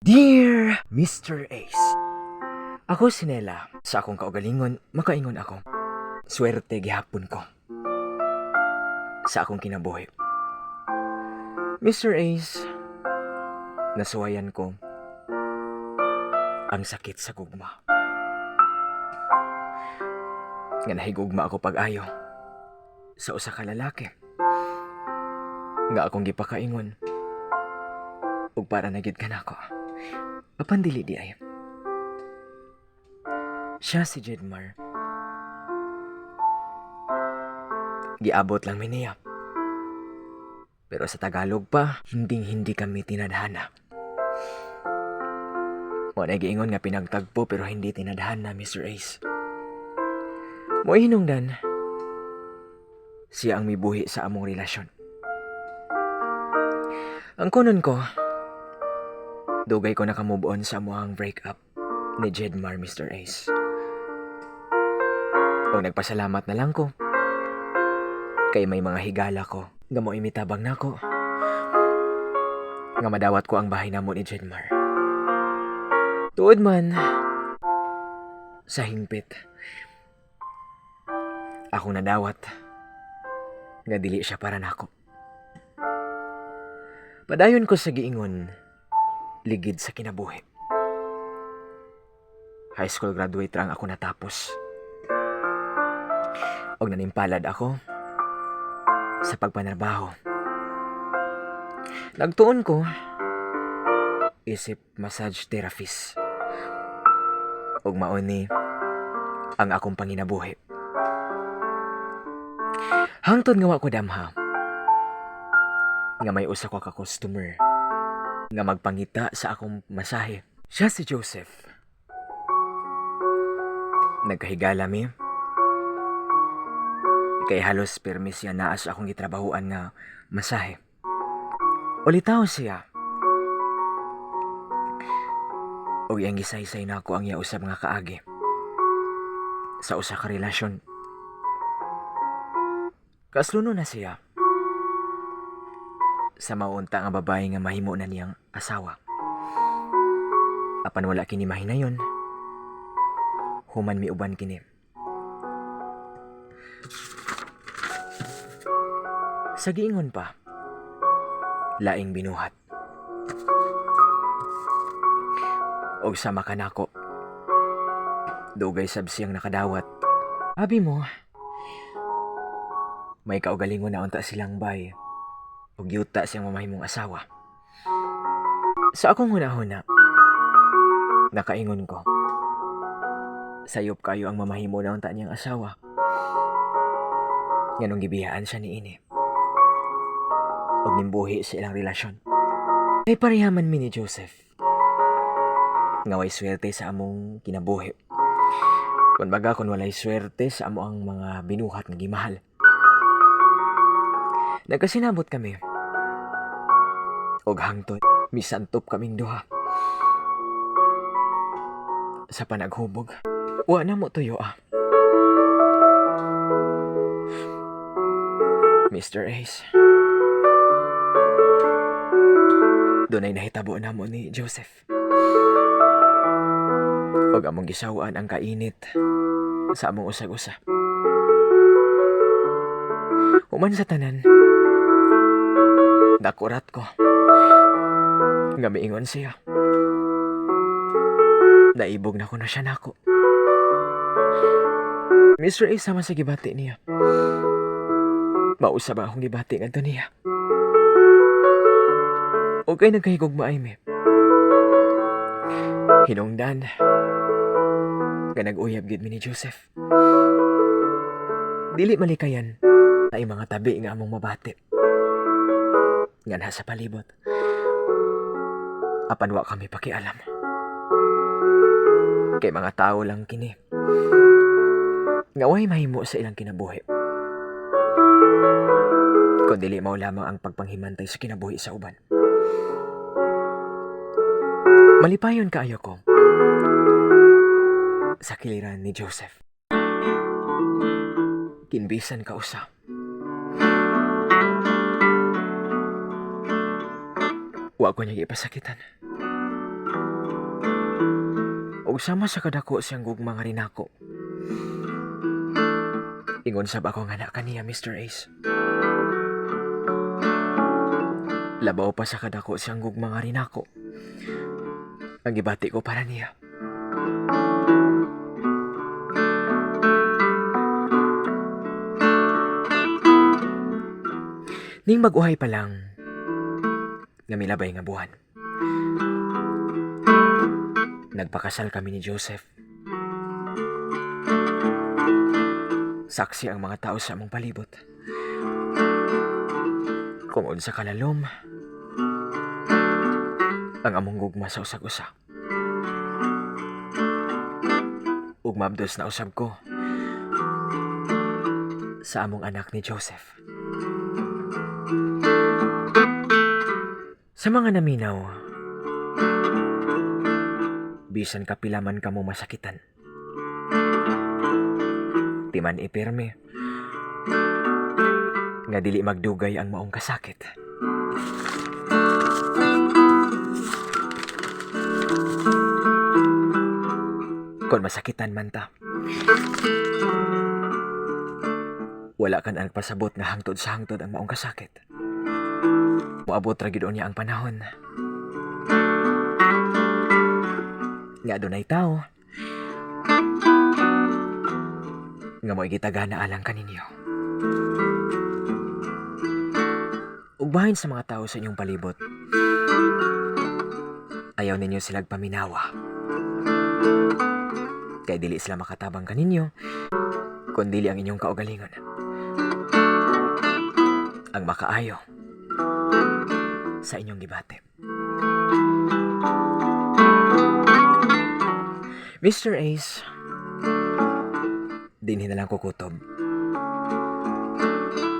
Dear Mr. Ace, ako si Nela. Sa akong kaugalingon, makaingon ako. Swerte gihapon ko sa akong kinabuhi. Mr. Ace, nasuwayan ko ang sakit sa gugma. Nga nahigugma ako pag-ayo sa usa ka lalaki nga akong gipakaingon ug para na gid kanako. Apan dili di ay. Siya si Jedmar. Giabot lang mi niya. Pero sa Tagalog pa, hindi kami tinadhana. Wala giingon nga pinagtagpo pero hindi tinadhana, Mr. Ace. Mo'y hinungdan, siya ang mibuhi sa among relasyon. Ang kunon ko, dugay ko nakamove on sa amuang breakup ni Jedmar, Mr. Ace. O nagpasalamat na lang ko kay may mga higala ko nga mo imitabang nako nga madawat ko ang bahay namo ni Jedmar. Tuod man sa hingpit, ako nadawat nga dili siya para nako. Padayon ko sa giingon, ligid sa kinabuhi. High school graduate lang ako natapos. Og nanimpalad ako sa pagpanarbaho. Nagtuon ko isip massage therapist. Og maon ni ang akong panginabuhi. Hangtod nga wa ko damha nga may usa ko ka customer nga magpangita sa akong masahe. Siya si Joseph. Nagkahigala mi kay halos permis siya naa sa akong gitrabahuan nga masahe. Ulitaw siya. Og iyang gisaysay na ako ang iya usab nga kaagi sa usa ka relasyon. Kasluno na siya sa maunta nga babae nga mahimo na niyang asawa. Apan wala kini mahinayon, human mi uban kini. Sa giingon pa, laing binuhat. Og sama ka nako, dugay sab siyang nakadawat. Abi mo, may kaugalingon na unta silang bay, og yuta siyang mamahimong asawa. Sa akong hunahuna, nakaingon ko, sayop kayo ang mamahimo na unta niyang asawa. Nganong gibiyaan siya ni ini. Og nimbuhi sa ilang relasyon. Ay parehaman mi ni Joseph. Nga way swerte sa among kinabuhi. Kung baga kung walay swerte sa amo ang mga binuhat nga gimahal. Nagkasinabot kami. Og hangtod, misantop kaming duha. Sa panaghubog, wa na mo tuyo Mr. Ace. Dunay nahitabo na mo ni Joseph. Og among gisawaan ang kainit sa among usag-usa. Human sa tanan, nakurat ko nga miingon siya. Naibog na ko na siya nako. Mr. Ace sama sa gibati niya. Mausa ba akong gibati nga niya? O kay nagkahigugma ay me. Hinungdan nga nag-uyab gid mi ni Joseph. Dili malikayan ay mga tabi nga among mabati. Nga nasa palibot. Apan wa kami pakialam. Kay mga tao lang kini. Nga way mahimo sa ilang kinabuhi. Kung dili mao lamang ang pagpanghimantay sa kinabuhi sa uban. Malipayon kaayo ko sa kiliran ni Joseph. Kinbisan ka usa. Wa ko niya ipasakitan. ug sama sa kadako siyang gugma nga rin ako. Ingon sab ako nga na kaniya, Mr. Ace. Labaw pa sa kadako siyang gugma nga rin ako. Ang gibati ko para niya. Ning mag-uhay pa lang, nga milabay nga buwan. Nagpakasal kami ni Joseph. Saksi ang mga tao sa among palibot. Kung unsa kalalom, ang among gugma sa usag-usa. Ug mabdos na usab ko sa among anak ni Joseph. Sa mga naminaw, bisan kapila man kamo masakitan, di man ipirme, nga dili magdugay ang maong kasakit. Kung masakitan man ta, wala ka na nagpasabot nga hangtod sa hangtod ang maong kasakit. Moabot ra gyud niya ang panahon nga adunay tao nga mo'y gitagana alang kaninyo. Ug bahin sa mga tao sa inyong palibot, ayaw ninyo silag paminawa. Kay dili sila makatabang kaninyo, kun dili ang inyong kaugalingon. Ang makaayo sa inyong gibate. Mr. Ace, dinhi na lang kukutob.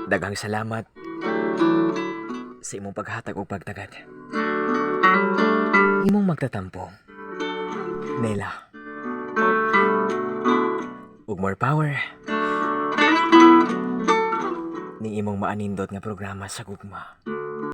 Daghang salamat sa imong paghatag o pagtagad. Imong magtatampo, Nela. Ug more power ning imong maanindot nga programa sa gugma.